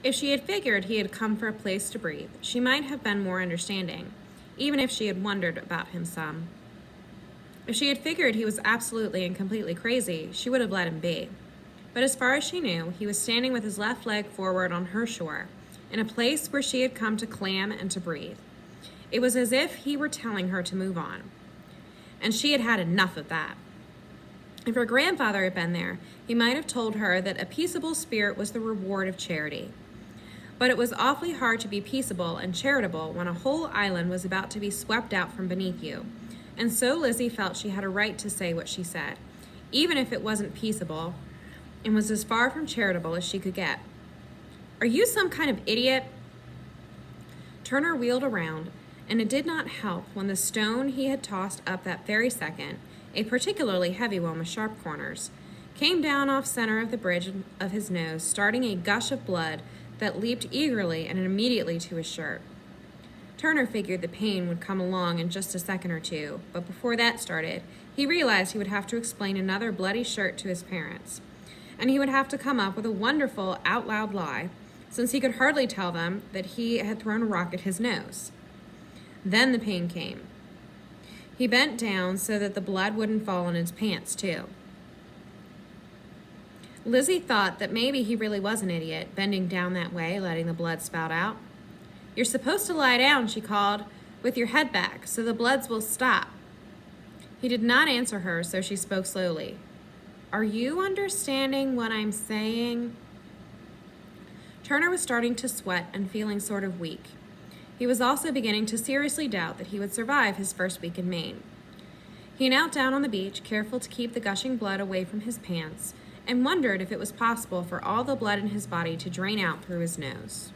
If she had figured he had come for a place to breathe, she might have been more understanding, even if she had wondered about him some. If she had figured he was absolutely and completely crazy, she would have let him be. But as far as she knew, he was standing with his left leg forward on her shore, in a place where she had come to clam and to breathe. It was as if he were telling her to move on. And she had had enough of that. If her grandfather had been there, he might have told her that a peaceable spirit was the reward of charity. But it was awfully hard to be peaceable and charitable when a whole island was about to be swept out from beneath you. And so Lizzie felt she had a right to say what she said, even if it wasn't peaceable and was as far from charitable as she could get. "Are you some kind of idiot?" Turner wheeled around, and it did not help when the stone he had tossed up that very second, a particularly heavy one with sharp corners, came down off center of the bridge of his nose, starting a gush of blood that leaped eagerly and immediately to his shirt. Turner figured the pain would come along in just a second or two, but before that started, he realized he would have to explain another bloody shirt to his parents. And he would have to come up with a wonderful out-loud lie, since he could hardly tell them that he had thrown a rock at his nose. Then the pain came. He bent down so that the blood wouldn't fall on his pants, too. Lizzie thought that maybe he really was an idiot, bending down that way, letting the blood spout out. "You're supposed to lie down," she called, "with your head back, so the bloods will stop." He did not answer her, so she spoke slowly. "Are you understanding what I'm saying?" Turner was starting to sweat and feeling sort of weak. He was also beginning to seriously doubt that he would survive his first week in Maine. He knelt down on the beach, careful to keep the gushing blood away from his pants, and wondered if it was possible for all the blood in his body to drain out through his nose.